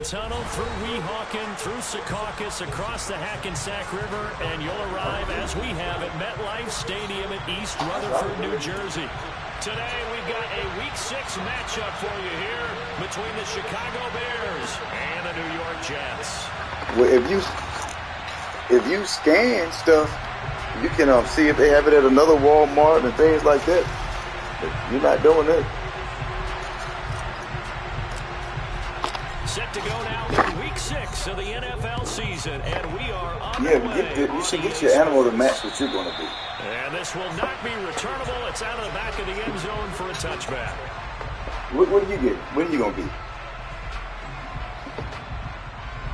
Tunnel through Weehawken, through Secaucus, across the Hackensack River, and you'll arrive, as we have, at MetLife Stadium in East Rutherford, New Jersey. Today, we've got a Week 6 matchup for you here between the Chicago Bears and the New York Jets. Well, if you scan stuff, you can see if they have it at another Walmart and things like that. But you're not doing that. Set to go now in Week 6 of the NFL season, and we are on the way. You should get your animal to match what you're going to be. And this will not be returnable. It's out of the back of the end zone for a touchback. What do you get? What are you going to be?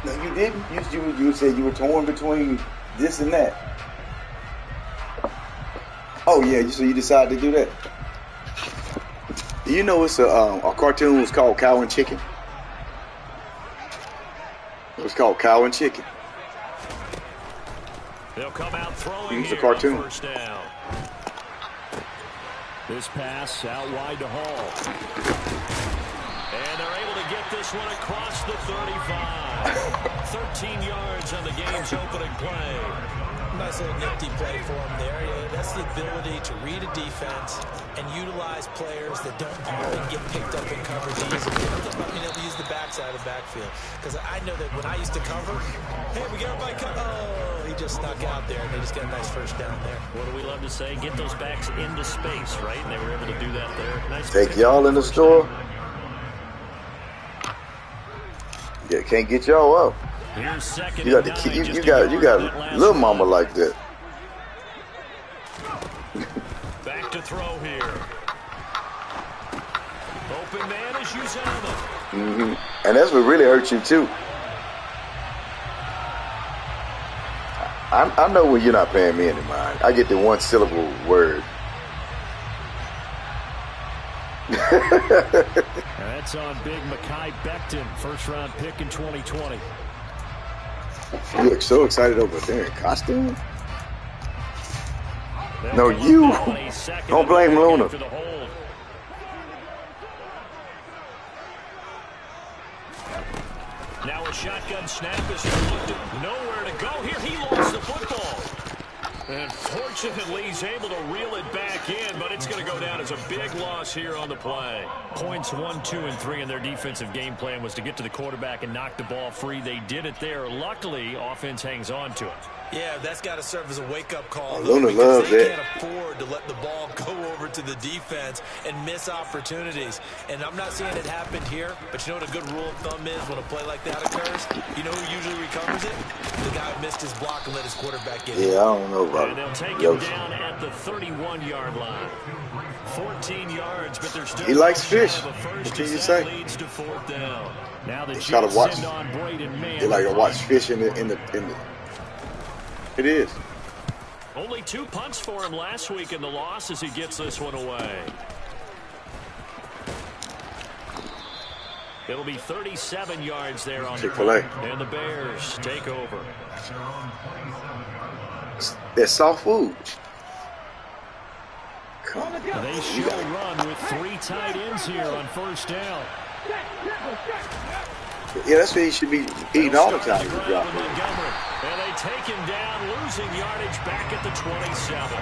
No, you didn't. You said you were torn between this and that. Oh, yeah, so you decided to do that. You know it's a cartoon was called Cow and Chicken? It was called Cow and Chicken. They'll come out throwing here on first down. This pass out wide to Hall. And they're able to get this one across the 35. 13 yards on the game's opening play. Nice little nifty play for him there. Yeah, that's the ability to read a defense and utilize players that don't often get picked up in coverage easily. Let me use the backside of the backfield. Because I know that when I used to cover, hey, we got by cover. Oh, he just snuck out there, and they just got a nice first down there. What do we love to say? Get those backs into space, right? And they were able to do that there. Nice. Take y'all in the store. Yeah, can't get y'all up. Here's second. You got the kid. You got little mama like that. Back to throw here. Open man is Uzama. And that's what really hurts you too. I know when you're not paying me any mind. I get the one syllable word. That's on big Mekhi Becton, first round pick in 2020. You look so excited over there in costume. No, you. Don't blame Luna. Now a shotgun snap is nowhere to go here. He lost the football. And fortunately, he's able to reel it back in, but it's going to go down as a big loss here on the play. Points 1, 2, and 3 in their defensive game plan was to get to the quarterback and knock the ball free. They did it there. Luckily, offense hangs on to it. Yeah, that's got to serve as a wake-up call. Luna loves they that. Can't afford to let the ball go over to the defense and miss opportunities. And I'm not saying it happened here, but you know what a good rule of thumb is when a play like that occurs? You know who usually recovers it? The guy who missed his block and let his quarterback get it. Yeah, I don't know about it. And they'll take him down at the 31-yard line. 14 yards, but there's still he likes fish. What can you say? Leads to fourth down. Now the Jets send on Braden Mann. They like to watch fish in the. It is. Only 2 punts for him last week in the loss as he gets this one away. It'll be 37 yards there on Chick-fil-A. And the Bears take over. It's soft food. They show run with 3 tight ends here on first down. Yeah, that's what he should be eating all the time. And they take him down, losing yardage back at the 27.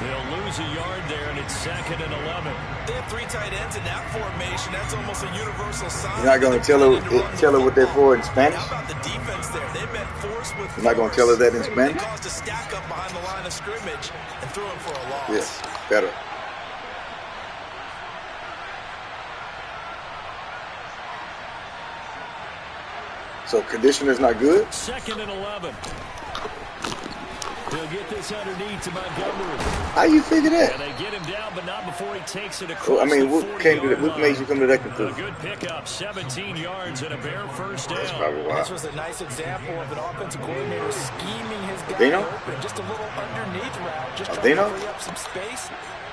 They'll lose a yard there, and it's 2nd and 11. They have 3 tight ends in that formation. That's almost a universal sign. You're not going to tell her what they're for in Spanish? How about the defense there? They met force with You're not going to tell her that in Spanish? They caused a stack up behind the line of scrimmage and threw him for a loss. Yes, better. So condition is not good? 2nd and 11. He'll get this underneath to Montgomery. How you figure that? And they get him down, but not before he takes it across. Well, I mean, what made you come to that conclusion? A good pickup, 17 yards and a Bear first down. That's probably why. This was a nice example of an offensive coordinator scheming his guy open. Just a little underneath route, just trying to free up some space,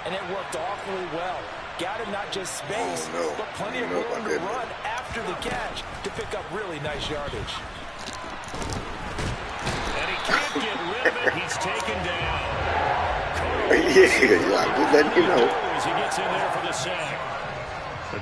and it worked awfully well. Got him not just space, but plenty of room to run after the catch to pick up really nice yardage. And he can't get rid of it. He's taken down. Yeah, just letting you know. As he gets in there for the sack.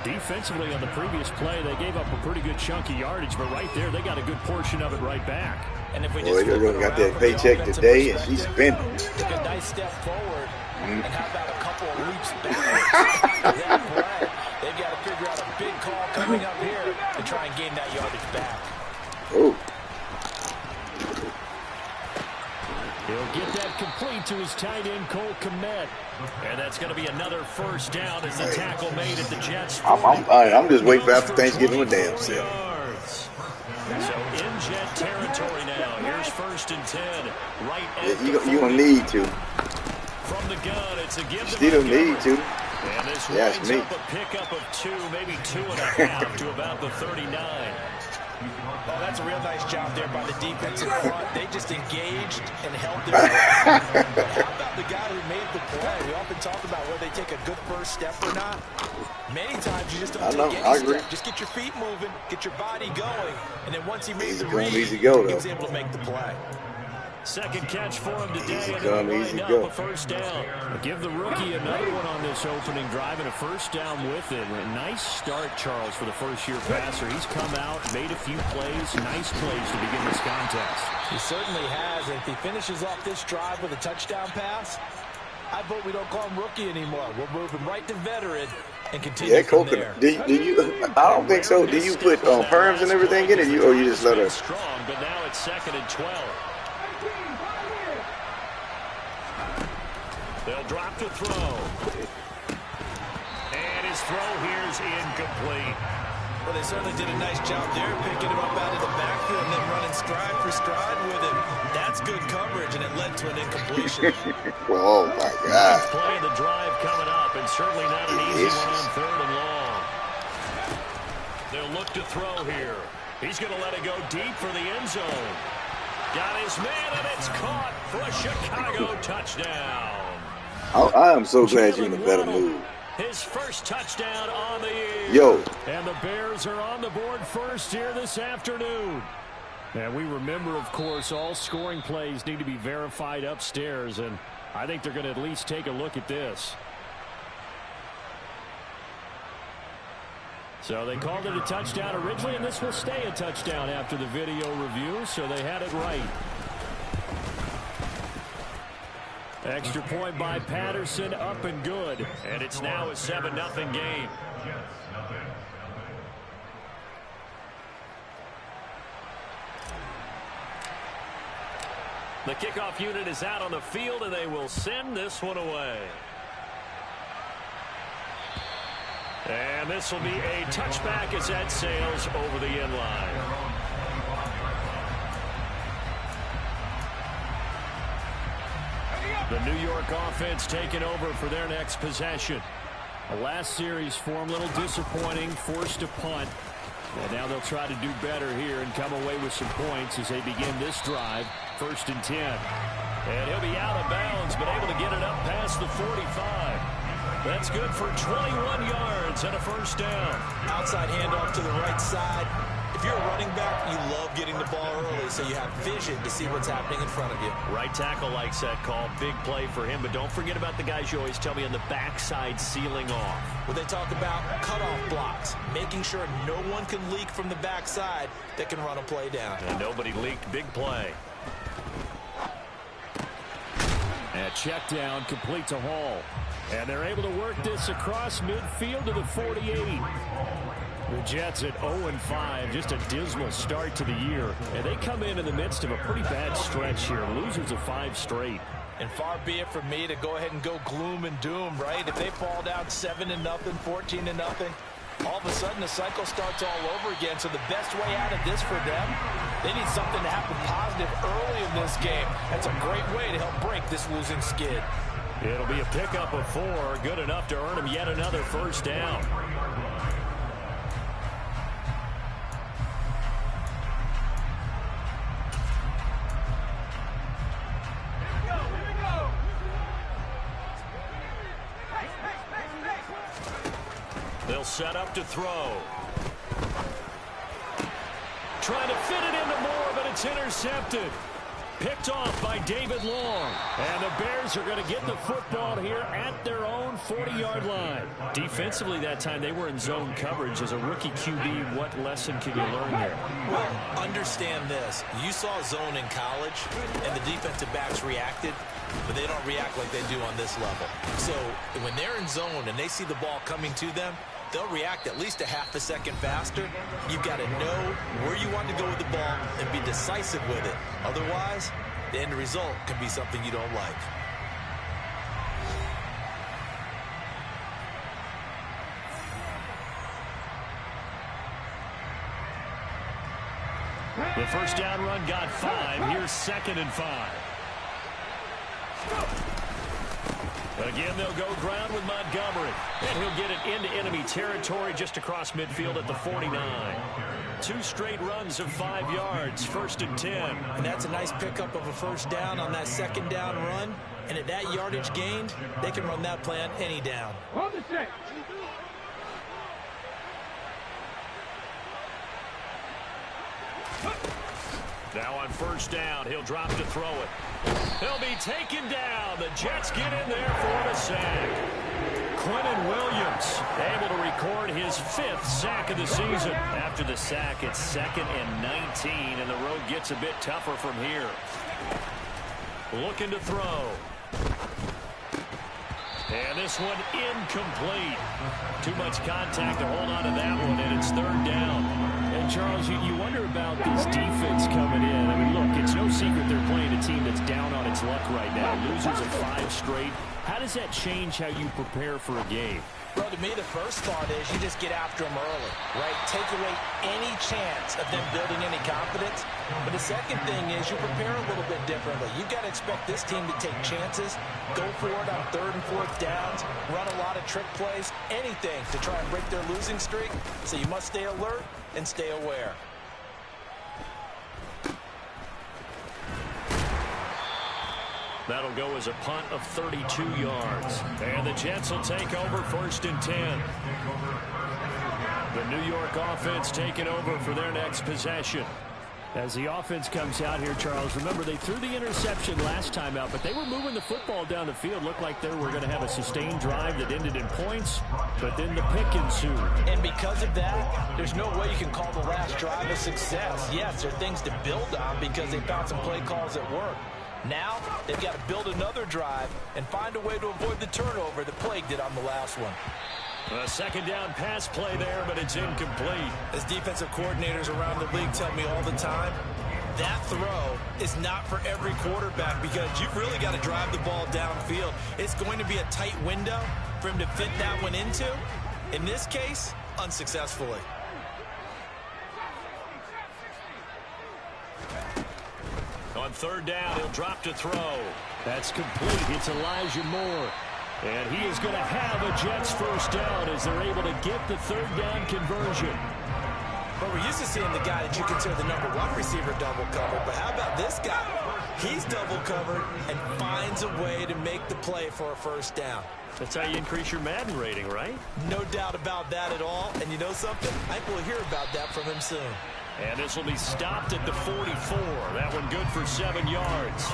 Defensively on the previous play, they gave up a pretty good chunk of yardage, but right there, they got a good portion of it right back. And if we just got that paycheck today, and she's spending. Took a nice step forward, and how about a couple of leaps backwards? That play, they've got to figure out a big call coming up here to try and gain that yardage back. Oh. He'll get that complete to his tight end, Cole Kmet. And that's going to be another first down as the tackle made at the Jets. I'm just waiting for after Thanksgiving with damn self. So in Jet territory now. Here's 1st and 10. Right at you going to need to. From the gun, it's a give. Still need to. And this winds up a pickup of 2, maybe 2.5 to about the 39. Oh, that's a real nice job there by the defensive front. They just engaged and held their ground. But how about the guy who made the play? We often talk about whether they take a good first step or not. Many times you just don't take any step. Just get your feet moving, get your body going, and then once he made the read, he was able to make the play. Second catch for him today, and they'll wind up a first down. Give the rookie another one on this opening drive, and a first down with it. A nice start, Charles, for the first-year passer. He's come out, made a few plays, nice plays to begin this contest. He certainly has, and if he finishes off this drive with a touchdown pass, I vote we don't call him rookie anymore. We'll move him right to veteran and continue from there. Do you? I don't think so. Do you put perms and everything in it, or you just let her? Strong, but now it's 2nd and 12. They'll drop to throw. And his throw here is incomplete. Well, they certainly did a nice job there, picking him up out of the backfield and then running stride for stride with him. That's good coverage, and it led to an incompletion. Oh, my God. Play the drive coming up, and certainly not an easy one on 3rd and long. They'll look to throw here. He's going to let it go deep for the end zone. Got his man, and it's caught for a Chicago touchdown. I am so glad you're in a better mood. His first touchdown on the year. Yo. And the Bears are on the board first here this afternoon. And we remember, of course, all scoring plays need to be verified upstairs. And I think they're going to at least take a look at this. So they called it a touchdown originally, and this will stay a touchdown after the video review. So they had it right. Extra point by Patterson, up and good. And it's now a 7-0 game. The kickoff unit is out on the field, and they will send this one away. And this will be a touchback as that sails over the end line. The New York offense taking over for their next possession. The last series for them, a little disappointing, forced to punt. And now they'll try to do better here and come away with some points as they begin this drive, 1st and 10. And he'll be out of bounds, but able to get it up past the 45. That's good for 21 yards and a first down. Outside handoff to the right side. If you're a running back, you love getting the ball early so you have vision to see what's happening in front of you. Right tackle likes that call. Big play for him, but don't forget about the guys you always tell me on the backside sealing off. Well, they talk about cutoff blocks, making sure no one can leak from the backside that can run a play down. And nobody leaked. Big play. And check down, complete to Hall. And they're able to work this across midfield to the 48. The Jets at 0-5, just a dismal start to the year. And they come in the midst of a pretty bad stretch here. Losers of 5 straight. And far be it from me to go ahead and go gloom and doom, right? If they fall down 7-0, 14-0, all of a sudden the cycle starts all over again. So the best way out of this for them, they need something to happen positive early in this game. That's a great way to help break this losing skid. It'll be a pickup of 4, good enough to earn them yet another first down. They'll set up to throw. Trying to fit it into Moore, but it's intercepted. Picked off by David Long. And the Bears are going to get the football here at their own 40-yard line. Defensively that time, they were in zone coverage. As a rookie QB, what lesson can you learn here? Well, understand this. You saw zone in college, and the defensive backs reacted, but they don't react like they do on this level. So when they're in zone and they see the ball coming to them, they'll react at least a half a second faster. You've got to know where you want to go with the ball and be decisive with it. Otherwise, the end result can be something you don't like. The first down run got 5. Here's 2nd and 5. Again, they'll go ground with Montgomery. And he'll get it into enemy territory just across midfield at the 49. 2 straight runs of 5 yards, 1st and 10. And that's a nice pickup of a first down on that 2nd down run. And at that yardage gained, they can run that play on any down. On the set. Now on first down, he'll drop to throw it. He'll be taken down. The Jets get in there for the sack. Quentin Williams able to record his 5th sack of the season. After the sack, it's 2nd and 19, and the road gets a bit tougher from here. Looking to throw. And this one incomplete. Too much contact to hold on to that one, and it's 3rd down. And, Charles, you wonder about this defense coming in. I mean, look, it's no secret they're playing a team that's down on its luck right now. Losers of 5 straight. How does that change how you prepare for a game? Well, to me, the first thought is you just get after them early, right? Take away any chance of them building any confidence. But the second thing is you prepare a little bit differently. You've got to expect this team to take chances, go for it on 3rd and 4th downs, run a lot of trick plays, anything to try and break their losing streak. So you must stay alert and stay aware. That'll go as a punt of 32 yards. And the Jets will take over 1st and 10. The New York offense taking over for their next possession. As the offense comes out here, Charles, remember they threw the interception last time out, but they were moving the football down the field. Looked like they were going to have a sustained drive that ended in points, but then the pick ensued. And because of that, there's no way you can call the last drive a success. Yes, there are things to build on because they found some play calls that work. Now, they've got to build another drive and find a way to avoid the turnover that plagued it on the last one. A 2nd down pass play there, but it's incomplete. As defensive coordinators around the league tell me all the time, that throw is not for every quarterback because you've really got to drive the ball downfield. It's going to be a tight window for him to fit that one into. In this case, unsuccessfully. On 3rd down, he'll drop to throw. That's complete. It's Elijah Moore. And he is going to have a Jets first down as they're able to get the 3rd down conversion. But we're used to seeing the guy that you consider the #1 receiver double covered. But how about this guy? He's double covered and finds a way to make the play for a first down. That's how you increase your Madden rating, right? No doubt about that at all. And you know something? I think we'll hear about that from him soon. And this will be stopped at the 44. That one good for 7 yards.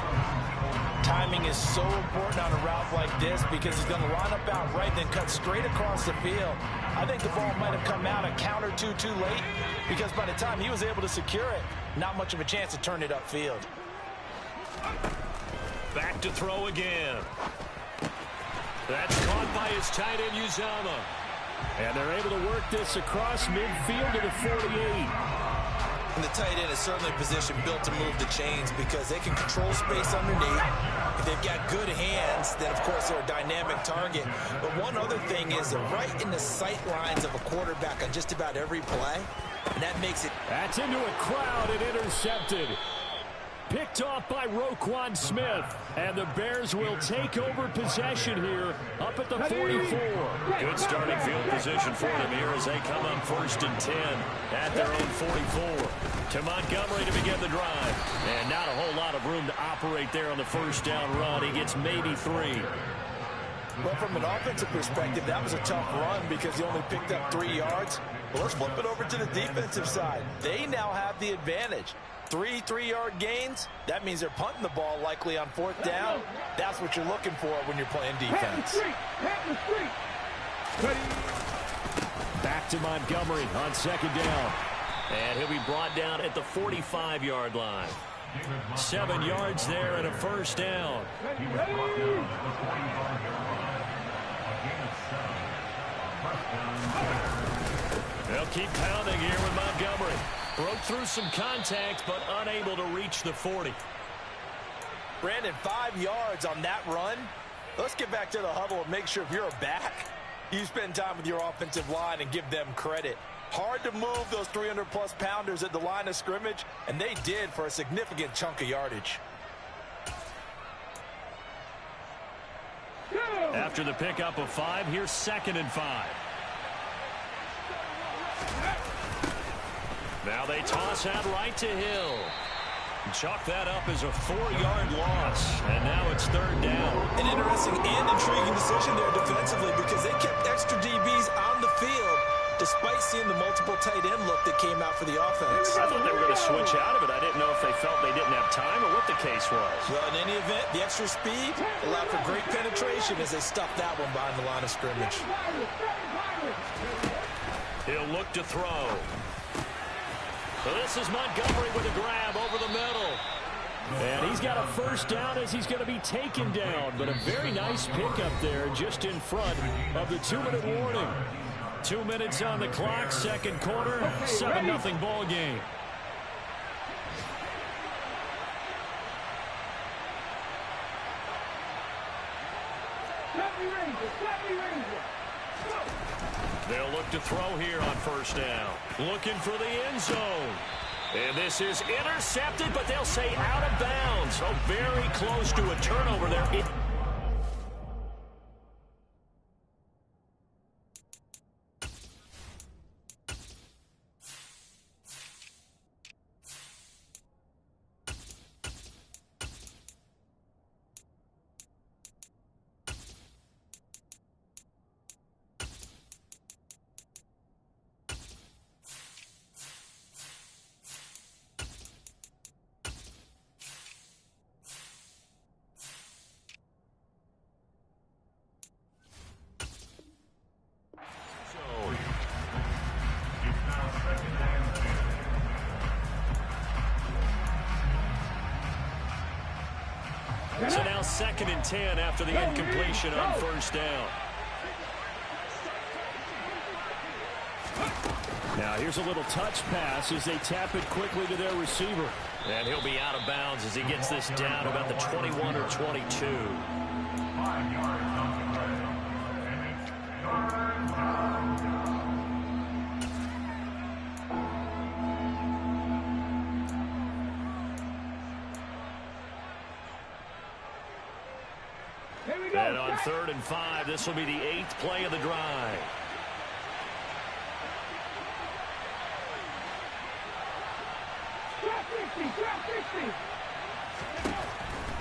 Timing is so important on a route like this because he's going to line up out right, then cut straight across the field. I think the ball might have come out a count or two too late because by the time he was able to secure it, not much of a chance to turn it upfield. Back to throw again. That's caught by his tight end, Uzama. And they're able to work this across midfield to the 48. And the tight end is certainly a position built to move the chains because they can control space underneath. If they've got good hands, then of course they're a dynamic target. But one other thing is they're right in the sight lines of a quarterback on just about every play. And that makes it... That's into a crowd and intercepted. Picked off by Roquan Smith. And the Bears will take over possession here up at the 44. Good starting field position for them here as they come on 1st and 10 at their own 44. To Montgomery to begin the drive. And not a whole lot of room to operate there on the first down run. He gets maybe 3. Well, from an offensive perspective, that was a tough run because he only picked up 3 yards. Well, let's flip it over to the defensive side. They now have the advantage. 3 3-yard gains, that means they're punting the ball likely on 4th down. That's what you're looking for when you're playing defense. Back to Montgomery on 2nd down. And he'll be brought down at the 45-yard line. 7 yards there and a 1st down. They'll keep pounding here with Montgomery. Broke through some contact, but unable to reach the 40. Brandon, 5 yards on that run. Let's get back to the huddle and make sure if you're a back, you spend time with your offensive line and give them credit. Hard to move those 300-plus pounders at the line of scrimmage, and they did for a significant chunk of yardage. After the pickup of 5, here's 2nd and 5. Now they toss out right to Hill. Chalk that up as a 4-yard loss, and now it's 3rd down. An interesting and intriguing decision there defensively because they kept extra DBs on the field despite seeing the multiple tight end look that came out for the offense. I thought they were going to switch out of it. I didn't know if they felt they didn't have time or what the case was. Well, in any event, the extra speed allowed for great penetration as they stuffed that one behind the line of scrimmage. He'll look to throw. So this is Montgomery with a grab over the middle. And he's got a 1st down as he's going to be taken down. But a very nice pickup there just in front of the 2-minute warning. 2 minutes on the clock, 2nd quarter, 7-0 ball game. They'll look to throw here on 1st down. Looking for the end zone. And this is intercepted, but they'll say out of bounds. So very close to a turnover there. So now 2nd and 10 after the incompletion on 1st down. Now here's a little touch pass as they tap it quickly to their receiver. And he'll be out of bounds as he gets this down about the 21 or 22. And on 3rd and 5, this will be the 8th play of the drive.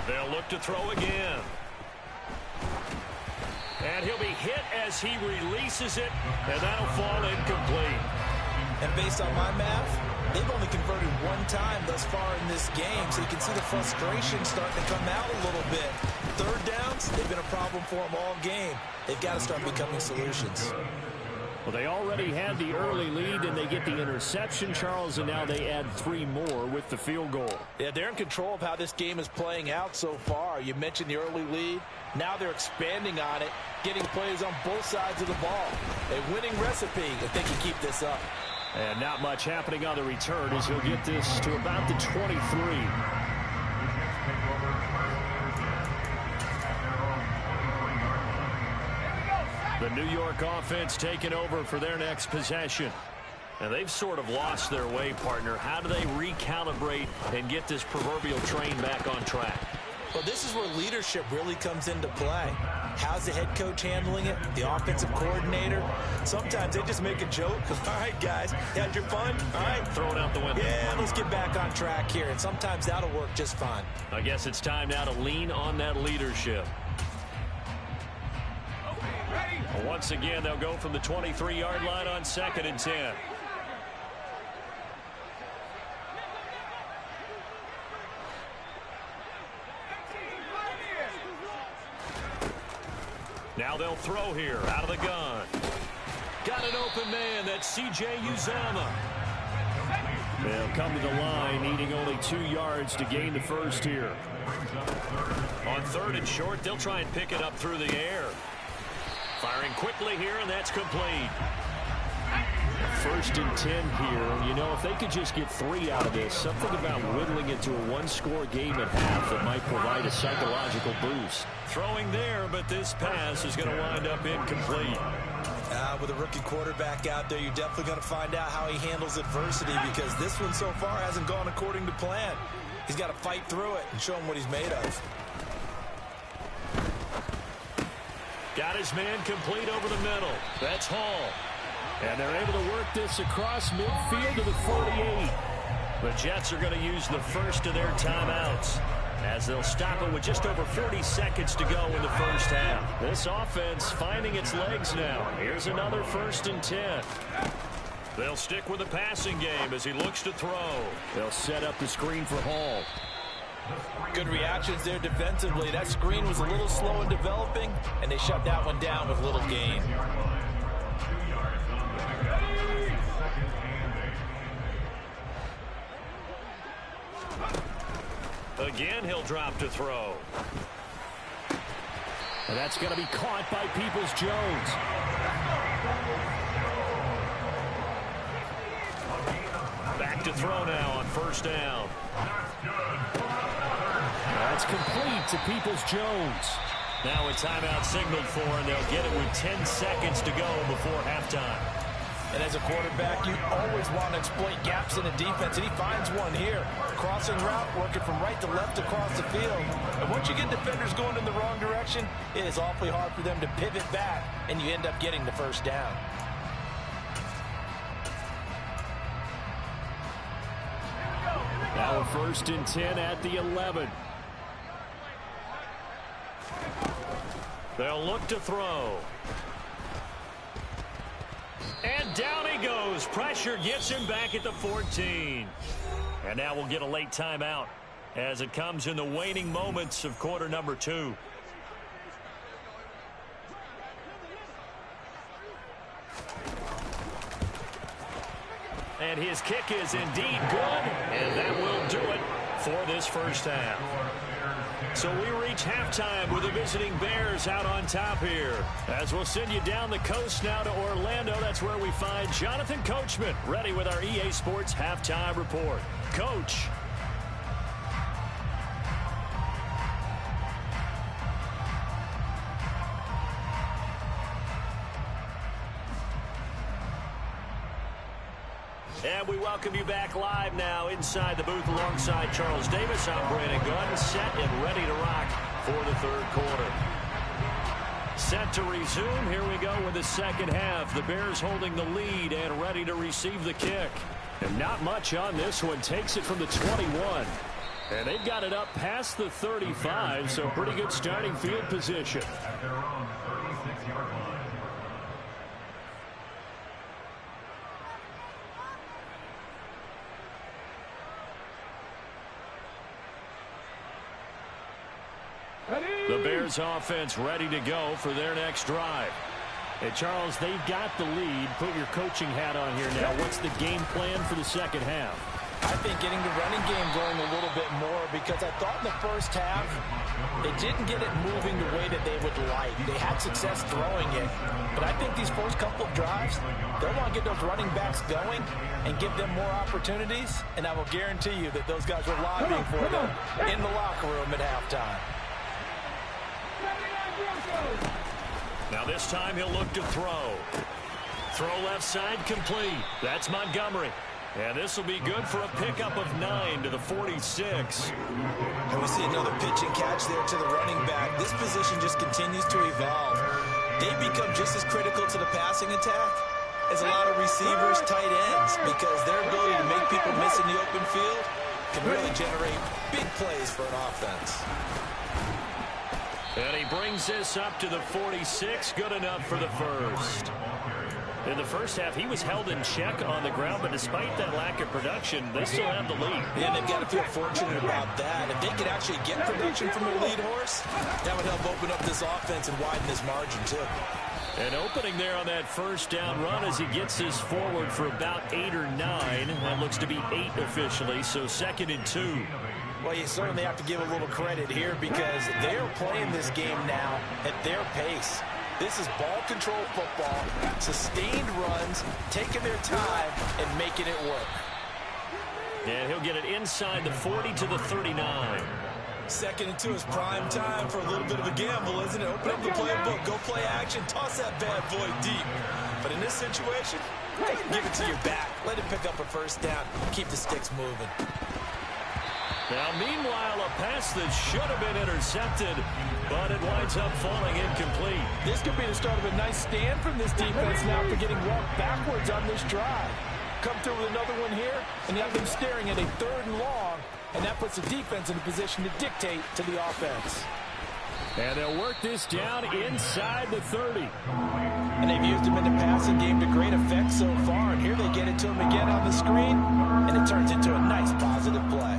They'll look to throw again. And he'll be hit as he releases it, and that'll fall incomplete. And based on my math, they've only converted 1 time thus far in this game, so you can see the frustration starting to come out a little bit. 3rd downs, they've been a problem for them all game. They've got to start becoming solutions. Well, they already had the early lead, and they get the interception, Charles, and now they add 3 more with the field goal. Yeah, they're in control of how this game is playing out so far. You mentioned the early lead. Now they're expanding on it, getting plays on both sides of the ball. A winning recipe if they can keep this up. And not much happening on the return as he'll get this to about the 23. The New York offense taking over for their next possession. And they've sort of lost their way, partner. How do they recalibrate and get this proverbial train back on track? Well, this is where leadership really comes into play. How's the head coach handling it? The offensive coordinator? Sometimes they just make a joke. All right, guys, you had your fun? All right. Throw it out the window. Yeah, let's get back on track here. And sometimes that'll work just fine. I guess it's time now to lean on that leadership. Once again, they'll go from the 23-yard line on 2nd and 10. Now they'll throw here out of the gun. Got an open man. That's C.J. Uzama. They'll come to the line, needing only 2 yards to gain the first here. On 3rd and short, they'll try and pick it up through the air. Firing quickly here, and that's complete. 1st and 10 here. You know, if they could just get 3 out of this, something about whittling it to a one-score game at half that might provide a psychological boost. Throwing there, but this pass is going to wind up incomplete. With a rookie quarterback out there, you're definitely going to find out how he handles adversity, because this one so far hasn't gone according to plan. He's got to fight through it and show him what he's made of. Got his man complete over the middle. That's Hall. And they're able to work this across midfield to the 48. The Jets are going to use the first of their timeouts, as they'll stop it with just over 40 seconds to go in the first half. This offense finding its legs now. Here's another 1st and 10. They'll stick with the passing game as he looks to throw. They'll set up the screen for Hall. Good reactions there defensively. That screen was a little slow in developing, and they shut that one down with little gain. Again, he'll drop to throw. And that's going to be caught by Peoples-Jones. Back to throw now on 1st down. That's complete to Peoples-Jones. Now a timeout signaled for, and they'll get it with 10 seconds to go before halftime. And as a quarterback, you always want to exploit gaps in the defense, and he finds one here. Crossing route, working from right to left across the field. And once you get defenders going in the wrong direction, it is awfully hard for them to pivot back, and you end up getting the 1st down. Now a 1st and 10 at the 11. They'll look to throw. And down he goes. Pressure gets him back at the 14. And now we'll get a late timeout as it comes in the waning moments of quarter number 2. And his kick is indeed good, and that will do it for this first half. So we reach halftime with the visiting Bears out on top here. As we'll send you down the coast now to Orlando. That's where we find Jonathan Coachman ready with our EA Sports halftime report. Coach. And we welcome you back live now inside the booth alongside Charles Davis. I'm Brandon Gunn, set and ready to rock for the 3rd quarter. Set to resume. Here we go with the second half. The Bears holding the lead and ready to receive the kick. And not much on this one. Takes it from the 21. And they've got it up past the 35, so pretty good starting field position. At their own 36-yard line. The Bears offense ready to go for their next drive. Hey, Charles, they've got the lead. Put your coaching hat on here now. What's the game plan for the second half? I think getting the running game going a little bit more, because I thought in the first half they didn't get it moving the way that they would like. They had success throwing it, but I think these first couple of drives, they'll want to get those running backs going and give them more opportunities, and I will guarantee you that those guys were lobbying for them in the locker room at halftime. Now this time he'll look to throw. Throw left side complete. That's Montgomery. And this will be good for a pickup of 9 to the 46. And we see another pitch and catch there to the running back. This position just continues to evolve. They become just as critical to the passing attack as a lot of receivers, tight ends, because their ability to make people miss in the open field can really generate big plays for an offense. And he brings this up to the 46. Good enough for the first. In the first half, he was held in check on the ground, but despite that lack of production, they still have the lead. Yeah, they've got to feel fortunate about that. If they could actually get production from their lead horse, that would help open up this offense and widen this margin, too. An opening there on that first down run as he gets this forward for about 8 or 9. That looks to be 8 officially, so 2nd and 2. Well, you certainly have to give a little credit here because they're playing this game now at their pace. This is ball control football, sustained runs, taking their time, and making it work. And he'll get it inside the 40 to the 39. 2nd and 2 is prime time for a little bit of a gamble, isn't it? Open up the playbook, go play action, toss that bad boy deep. But in this situation, give it to your back. Let him pick up a first down. Keep the sticks moving. Now, meanwhile, a pass that should have been intercepted, but it winds up falling incomplete. This could be the start of a nice stand from this defense now for getting walked backwards on this drive. Come through with another one here, and you have them staring at a 3rd and long, and that puts the defense in a position to dictate to the offense. And they'll work this down inside the 30. And they've used him in the passing game to great effect so far, and here they get it to him again on the screen, and it turns into a nice positive play.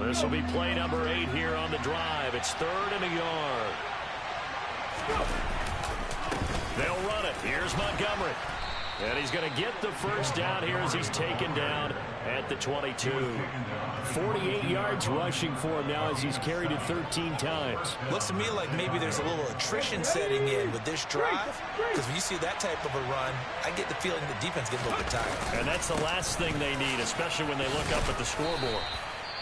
This will be play number 8 here on the drive. It's 3rd and a yard. They'll run it. Here's Montgomery. And he's going to get the first down here as he's taken down at the 22. 48 yards rushing for him now as he's carried it 13 times. Looks to me like maybe there's a little attrition setting in with this drive, because when you see that type of a run, I get the feeling the defense gets a little bit tired. And that's the last thing they need, especially when they look up at the scoreboard.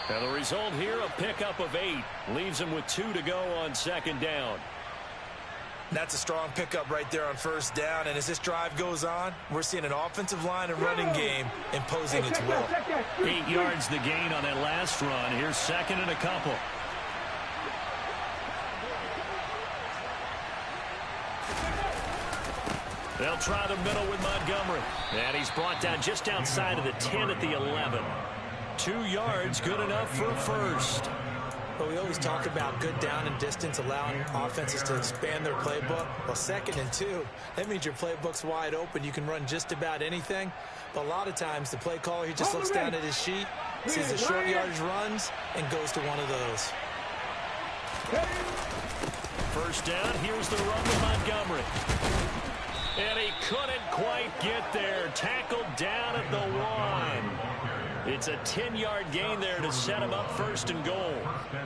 And the result here, a pickup of 8. Leaves them with 2 to go on 2nd down. That's a strong pickup right there on first down. And as this drive goes on, we're seeing an offensive line and running game imposing its will. 8 yards the gain on that last run. Here's 2nd and a couple. They'll try the middle with Montgomery. And he's brought down just outside of the 10 at the 11. 2 yards, good enough for a first. But we always talk about good down and distance, allowing offenses to expand their playbook. Well, 2nd and 2, that means your playbook's wide open. You can run just about anything. But a lot of times, the play caller, he just looks down at his sheet, sees the short yardage runs, and goes to one of those. First down, here's the run with Montgomery. And he couldn't quite get there. Tackled down at the 1. It's a 10-yard gain there to set him up 1st and goal.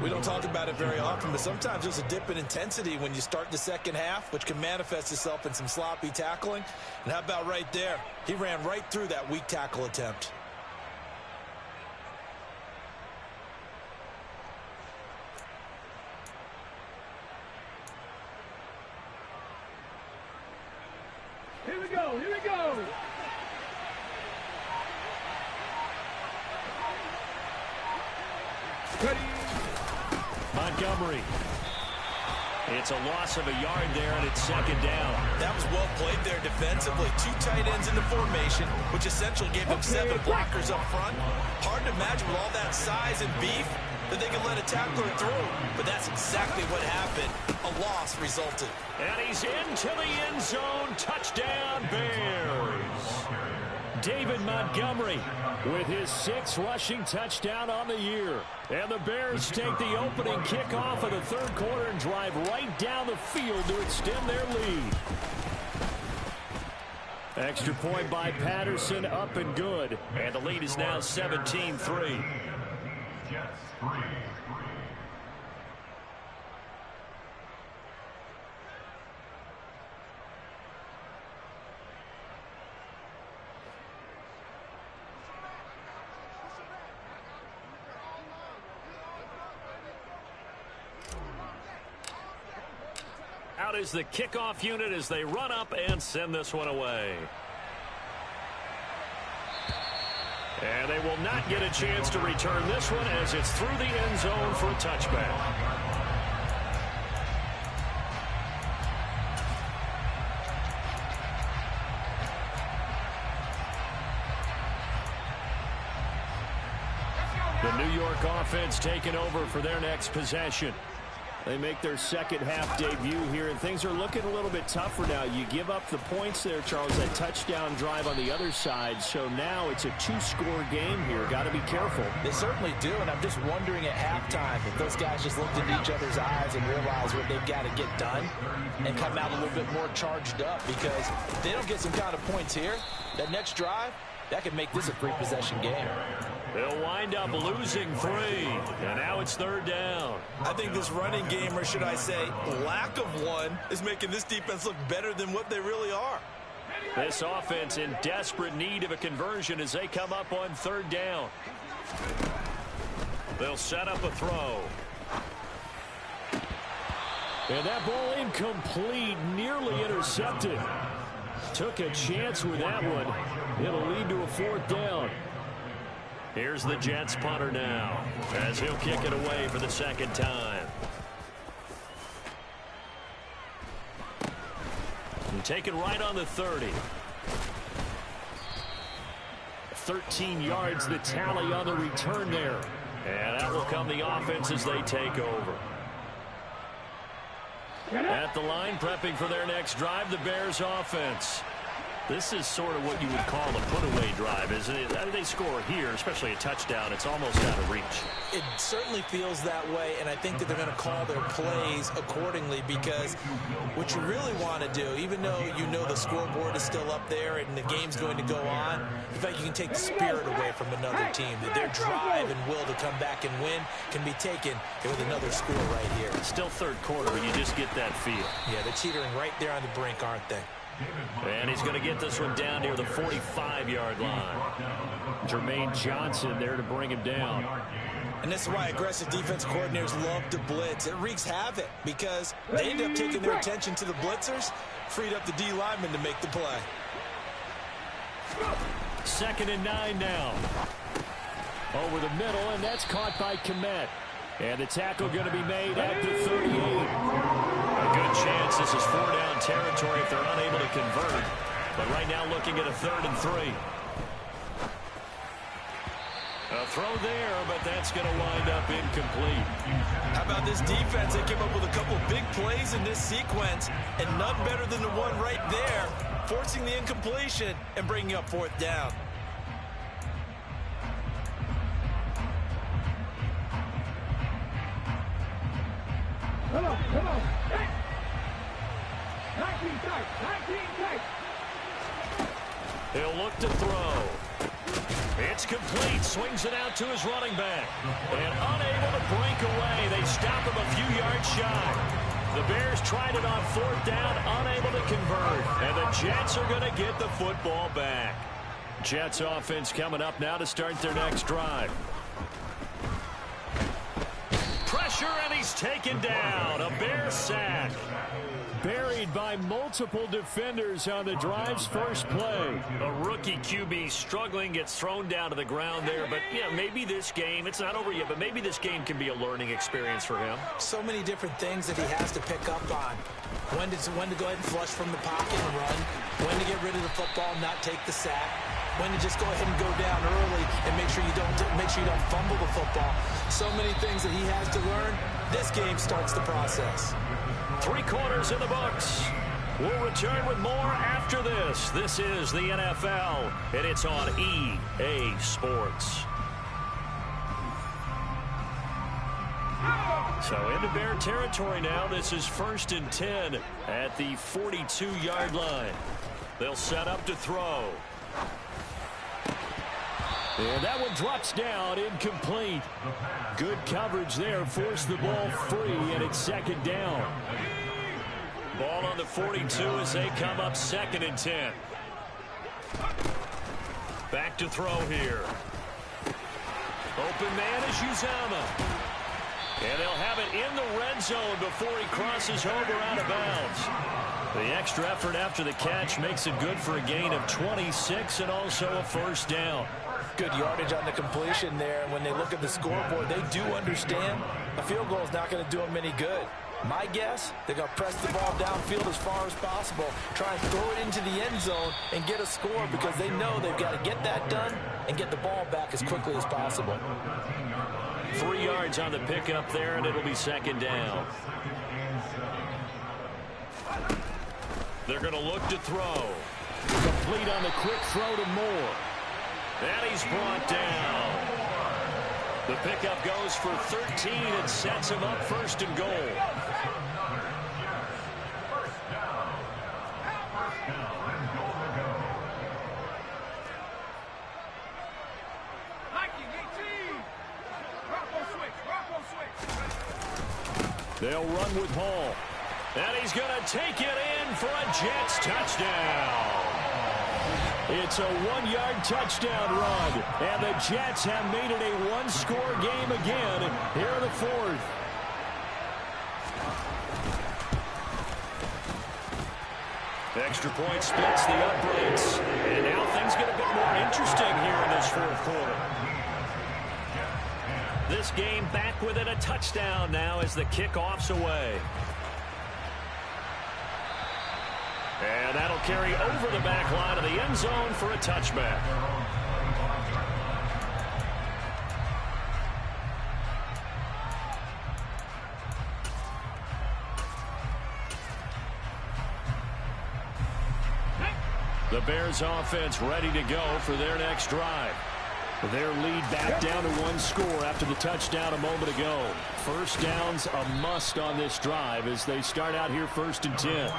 We don't talk about it very often, but sometimes there's a dip in intensity when you start the second half, which can manifest itself in some sloppy tackling. And how about right there? He ran right through that weak tackle attempt. Here we go, here we go. Montgomery. It's a loss of a yard there, and it's 2nd down. That was well played there defensively. 2 tight ends in the formation, which essentially gave them 7 blockers up front. Hard to imagine with all that size and beef that they could let a tackler through. But that's exactly what happened. A loss resulted. And he's into the end zone. Touchdown, Bears. David Montgomery with his 6th rushing touchdown on the year. And the Bears take the opening kickoff of the 3rd quarter and drive right down the field to extend their lead. Extra point by Patterson, up and good. And the lead is now 17-3. Jets 3. Out is the kickoff unit as they run up and send this one away. And they will not get a chance to return this one as it's through the end zone for a touchback. The New York offense taking over for their next possession. They make their second half debut here, and things are looking a little bit tougher now. You give up the points there, Charles, that touchdown drive on the other side. So now it's a two-score game here. Got to be careful. They certainly do, and I'm just wondering at halftime if those guys just looked into each other's eyes and realized what they've got to get done and come out a little bit more charged up, because if they don't get some kind of points here, that next drive, that could make this a three-possession game. They'll wind up losing 3, and now it's third down. I think this running game, or should I say lack of one, is making this defense look better than what they really are. This offense in desperate need of a conversion as they come up on third down. They'll set up a throw. And that ball incomplete, nearly intercepted. Took a chance with that one. It'll lead to a fourth down. Here's the Jets punter now, as he'll kick it away for the second time. And taken right on the 30. 13 yards the tally on the return there. And that will come the offense as they take over. At the line, prepping for their next drive, the Bears offense. This is sort of what you would call a put-away drive, isn't it? They score here, especially a touchdown. It's almost out of reach. It certainly feels that way, and I think that they're going to call their plays accordingly, because what you really want to do, even though you know the scoreboard is still up there and the game's going to go on, in fact, you can take the spirit away from another team. That their drive and will to come back and win can be taken with another score right here. Still third quarter, but you just get that feel. Yeah, they're teetering right there on the brink, aren't they? And he's going to get this one down near the 45-yard line. Jermaine Johnson there to bring him down. And this is why aggressive defense coordinators love to blitz. It wreaks havoc because they end up taking their attention to the blitzers, freed up the D lineman to make the play. 2nd and 9 now. Over the middle, and that's caught by Kmet. And the tackle going to be made at the 38. A good chance this is 4-down territory if they're unable to convert. But right now looking at a 3rd and 3. A throw there, but that's going to wind up incomplete. How about this defense? They came up with a couple big plays in this sequence, and none better than the one right there, forcing the incompletion and bringing up 4th down. Come on, come on. 19 tight, 19 tight. He'll look to throw. It's complete. Swings it out to his running back. And unable to break away. They stop him a few yards shy. The Bears tried it on 4th down, unable to convert. And the Jets are going to get the football back. Jets offense coming up now to start their next drive. Pressure, and he's taken down. A Bear sack. Buried by multiple defenders on the drive's first play. A rookie QB struggling, gets thrown down to the ground there. But, yeah, maybe this game, it's not over yet, but maybe this game can be a learning experience for him. So many different things that he has to pick up on. When to go ahead and flush from the pocket and run. When to get rid of the football and not take the sack. When to just go ahead and go down early and make sure you don't fumble the football. So many things that he has to learn. This game starts the process. 3 quarters in the books. We'll return with more after this. This is the NFL, and it's on EA Sports. So into Bear territory now. This is 1st and 10 at the 42-yard line. They'll set up to throw. And that one drops down, incomplete. Good coverage there, forced the ball free, and it's 2nd down. Ball on the 42 as they come up 2nd and 10. Back to throw here. Open man is Uzama. And they'll have it in the red zone before he crosses over out of bounds. The extra effort after the catch makes it good for a gain of 26 and also a 1st down. Good yardage on the completion there. And when they look at the scoreboard, they do understand a field goal is not going to do them any good. My guess, they're going to press the ball downfield as far as possible, try and throw it into the end zone and get a score, because they know they've got to get that done and get the ball back as quickly as possible. 3 yards on the pickup there, and it'll be second down. They're going to look to throw. Complete on the quick throw to Moore. And he's brought down. The pickup goes for 13 and sets him up first and goal. They'll run with Hall. And he's going to take it in for a Jets touchdown. It's a 1-yard touchdown run. And the Jets have made it a one-score game again here in the fourth. Extra point splits the uprights. And now things get a bit more interesting here in this fourth quarter. This game back within a touchdown now as the kickoff's away. And that'll carry over the back line of the end zone for a touchback. The Bears offense ready to go for their next drive. Their lead back down to 1 score after the touchdown a moment ago. First down's a must on this drive as they start out here 1st and 10.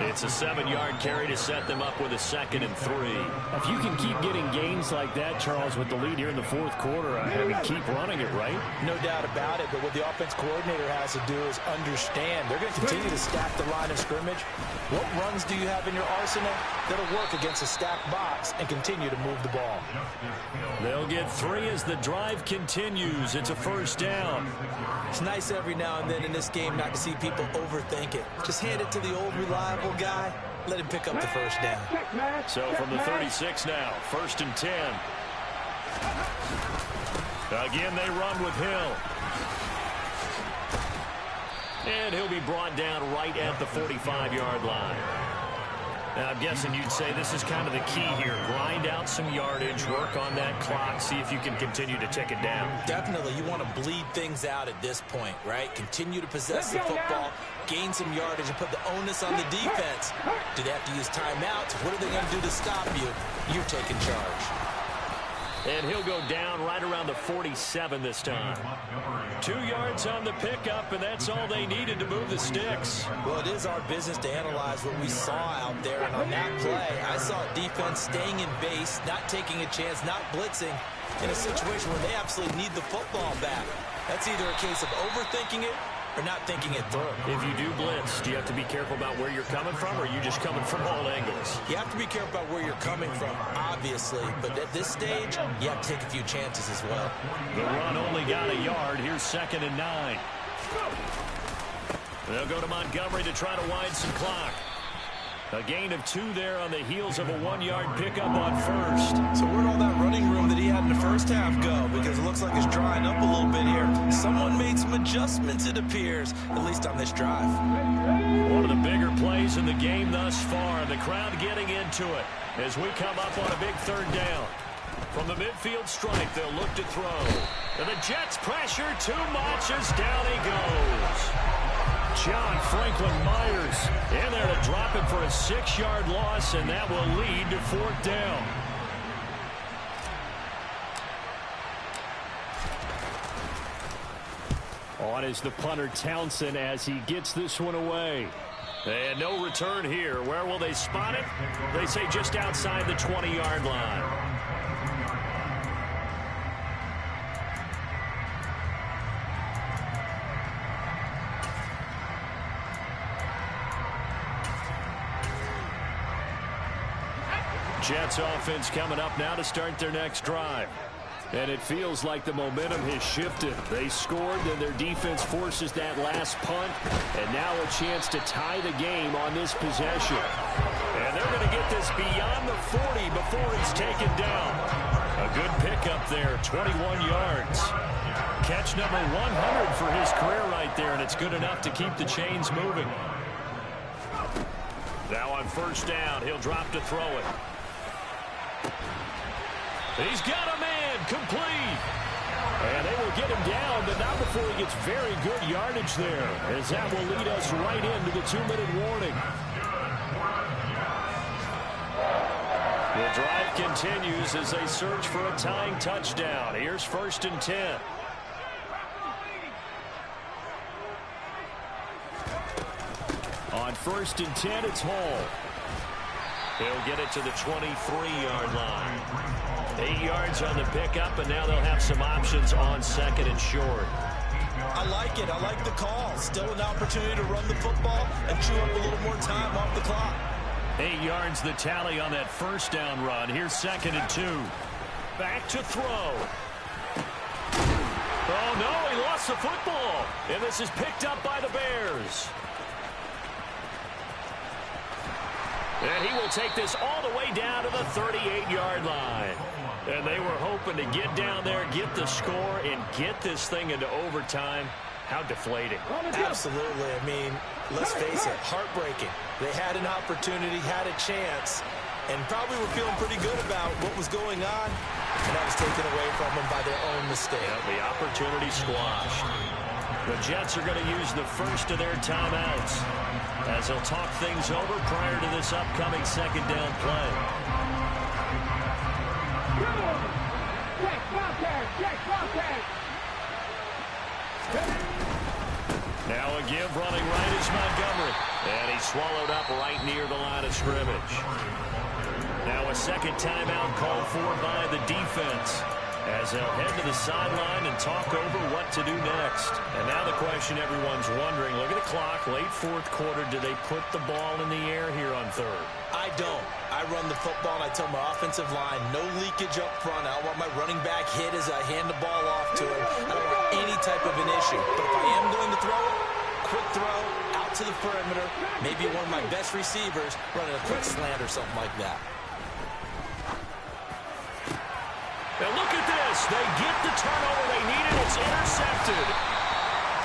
It's a 7-yard carry to set them up with a 2nd and 3. If you can keep getting gains like that, Charles, with the lead here in the fourth quarter, I mean, keep running it, right? No doubt about it, but what the offense coordinator has to do is understand. They're going to continue to stack the line of scrimmage. What runs do you have in your arsenal that'll work against a stacked box and continue to move the ball? They'll get 3 as the drive continues. It's a first down. It's nice every now and then in this game not to see people overthink it. Just hand it to the old reliable guy. Let him pick up the first down. So from the 36 now, 1st and 10. Again, they run with Hill. And he'll be brought down right at the 45-yard line. Now, I'm guessing you'd say this is kind of the key here. Grind out some yardage, work on that clock, see if you can continue to tick it down. Definitely. You want to bleed things out at this point, right? Continue to possess the football, gain some yardage, and put the onus on the defense. Do they have to use timeouts? What are they going to do to stop you? You're taking charge. And he'll go down right around the 47 this time. 2 yards on the pickup, and that's all they needed to move the sticks. Well, it is our business to analyze what we saw out there, and on that play, I saw defense staying in base, not taking a chance, not blitzing, in a situation where they absolutely need the football back. That's either a case of overthinking it or not thinking it through. If you do blitz, do you have to be careful about where you're coming from, or are you just coming from all angles? You have to be careful about where you're coming from, obviously, but at this stage, you have to take a few chances as well. The run only got a yard. Here's 2nd and 9. They'll go to Montgomery to try to wind some clock. A gain of 2 there on the heels of a 1-yard pickup on first. So where'd all that running room that he had in the first half go? Because it looks like it's drying up a little bit here. Someone made some adjustments, it appears, at least on this drive. One of the bigger plays in the game thus far. The crowd getting into it as we come up on a big 3rd down. From the midfield stripe, they'll look to throw. And the Jets pressure too much as down he goes. John Franklin Myers in there to drop it for a 6-yard loss, and that will lead to 4th down. On is the punter Townsend as he gets this one away. And no return here. Where will they spot it? They say just outside the 20-yard line. Jets offense coming up now to start their next drive. And it feels like the momentum has shifted. They scored, then their defense forces that last punt. And now a chance to tie the game on this possession. And they're going to get this beyond the 40 before he's taken down. A good pickup there, 21 yards. Catch number 100 for his career right there, and it's good enough to keep the chains moving. Now on 1st down, he'll drop to throw it. He's got a man complete. And they will get him down, but not before he gets very good yardage there, as that will lead us right into the 2-minute warning. The drive continues as they search for a tying touchdown. Here's 1st and 10. On 1st and 10, it's Hall. He'll get it to the 23-yard line. 8 yards on the pickup, and now they'll have some options on 2nd and short. I like it. I like the call. Still an opportunity to run the football and chew up a little more time off the clock. 8 yards the tally on that 1st down run. Here's 2nd and 2. Back to throw. Oh, no, he lost the football. And this is picked up by the Bears. And he will take this all the way down to the 38-yard line. And they were hoping to get down there, get the score, and get this thing into overtime. How deflating. Absolutely. I mean, let's face it, heartbreaking. They had an opportunity, had a chance, and probably were feeling pretty good about what was going on. And that was taken away from them by their own mistake. Yeah, the opportunity squashed. The Jets are going to use the first of their timeouts as they'll talk things over prior to this upcoming 2nd down play. Check contact. Check contact. Now a give running right is Montgomery. And he's swallowed up right near the line of scrimmage. Now a 2nd timeout called for by the defense, as they'll head to the sideline and talk over what to do next. And now the question everyone's wondering, look at the clock, late 4th quarter, do they put the ball in the air here on 3rd? I don't. I run the football, and I tell my offensive line, no leakage up front. I don't want my running back hit as I hand the ball off to him. I don't want any type of an issue. But if I am going to throw it, quick throw, out to the perimeter, maybe one of my best receivers running a quick slant or something like that. Now look at this. They get the turnover they needed. It's intercepted.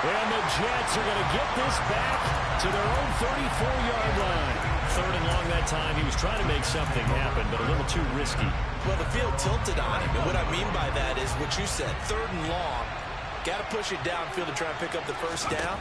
And the Jets are going to get this back to their own 34-yard line. 3rd and long that time. He was trying to make something happen, but a little too risky. Well, the field tilted on him. And what I mean by that is what you said. 3rd and long. Got to push it downfield to try and pick up the 1st down.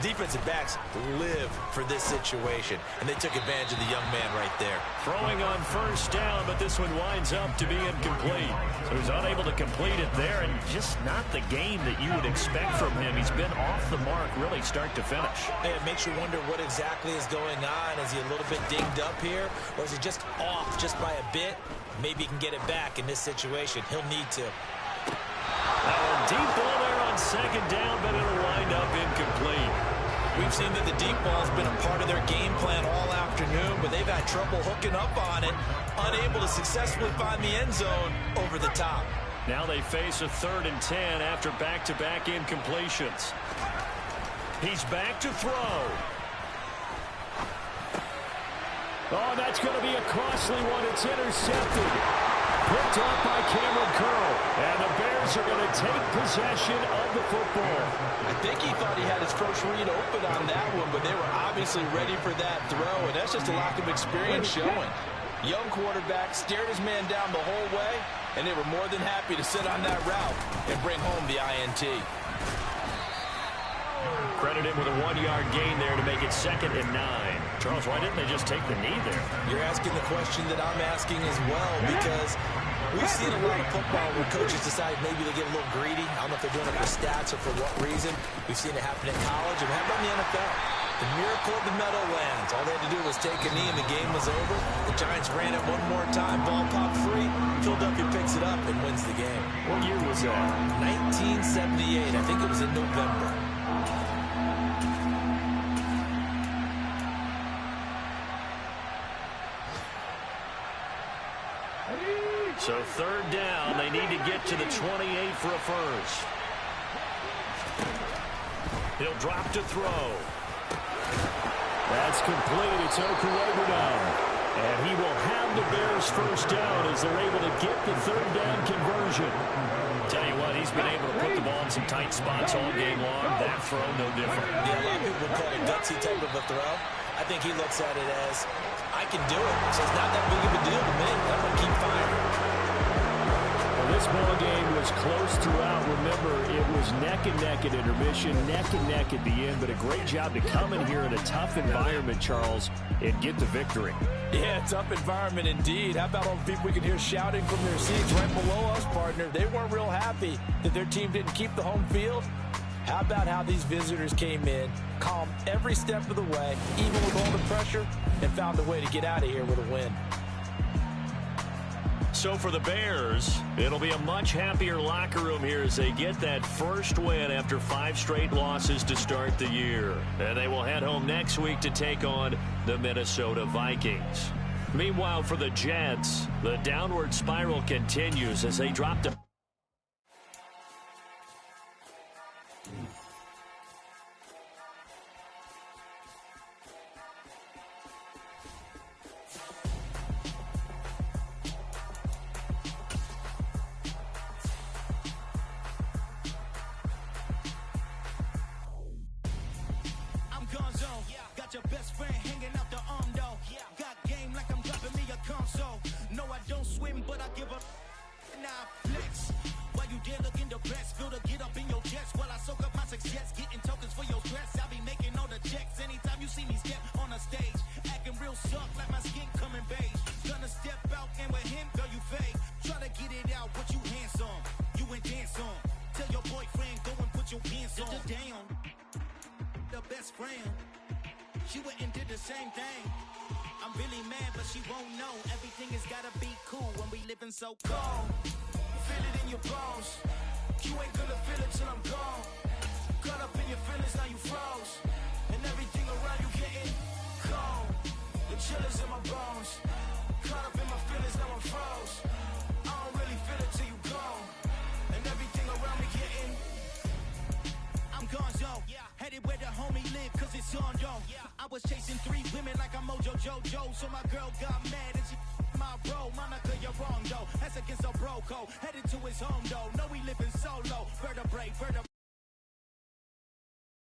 Defensive backs live for this situation, and they took advantage of the young man right there. Throwing on 1st down, but this one winds up to be incomplete. So he's unable to complete it there, and just not the game that you would expect from him. He's been off the mark really start to finish. And it makes you wonder what exactly is going on. Is he a little bit dinged up here, or is he just off just by a bit? Maybe he can get it back in this situation. He'll need to. Now a deep ball there on 2nd down, but it'll wind up incomplete. We've seen that the deep ball's been a part of their game plan all afternoon, but they've had trouble hooking up on it, unable to successfully find the end zone over the top. Now they face a 3rd and 10 after back-to-back incompletions. He's back to throw. Oh, that's going to be a costly one. It's intercepted. Picked off by Cameron Curl. And the Bears are going to take possession of the football. I think he thought he had his first read open on that one, but they were obviously ready for that throw, and that's just a lack of experience showing. Young quarterback stared his man down the whole way, and they were more than happy to sit on that route and bring home the INT. Credit him with a 1-yard gain there to make it 2nd and 9. Charles, why didn't they just take the knee there? You're asking the question that I'm asking as well, because we've seen a lot of football where coaches decide maybe they get a little greedy. I don't know if they're doing it for stats or for what reason. We've seen it happen in college, and it happened in the NFL. The miracle of the Meadowlands. All they had to do was take a knee, and the game was over. The Giants ran it one more time. Ball popped free. Philadelphia picks it up and wins the game. What year was that? 1978. I think it was in November. So 3rd down, they need to get to the 28 for a first. He'll drop to throw. That's complete. It's Okuegbunam now. And he will have the Bears 1st down as they're able to get the 3rd down conversion. Tell you what, he's been able to put the ball in some tight spots all game long. That throw, no different. Yeah, a lot of people would call it a gutsy type of a throw. I think he looks at it as, I can do it. So it's not that big of a deal to me. I'm going to keep firing. this ball game was close throughout. Remember, it was neck and neck at intermission, neck and neck at the end, but a great job to come in here in a tough environment, Charles, and get the victory. Yeah, tough environment indeed. How about all the people we can hear shouting from their seats right below us, partner? They weren't real happy that their team didn't keep the home field. How about how these visitors came in, calm every step of the way, even with all the pressure, and found a way to get out of here with a win. So for the Bears, it'll be a much happier locker room here as they get that first win after 5 straight losses to start the year. And they will head home next week to take on the Minnesota Vikings. Meanwhile, for the Jets, the downward spiral continues as they drop to... Got your best friend hanging out the arm though. Got game like I'm dropping me a console. No, I don't swim, but I give up. Now flex. While you there looking the best, feel the get up in your chest while I soak up my success, getting tokens for your stress. I be making all the checks anytime you see me step on a stage, acting real suck like my skin coming beige. Gonna step out and with him, girl, you fake. Try to get it out, but you handsome. You ain't dance on. Tell your boyfriend go and put your pants on. Down. The best friend. She went and did the same thing. I'm really mad, but she won't know. Everything has gotta be cool when we living so cold. Feel it in your bones. You ain't gonna feel it till I'm gone. Caught up in your feelings, now you froze. And everything around you getting cold. The chill is in my bones. Caught up in my feelings, now I'm froze. I don't really feel it till you gone. And everything around me getting I'm gone, yo. Headed where the homie live, cause it's on, yo. I was chasing 3 women like I'm Mojo Jojo. So my girl got mad and she my bro. Monica, you're wrong, though. That's against a bro code. Headed to his home, though. No, we living solo. Vertebrae.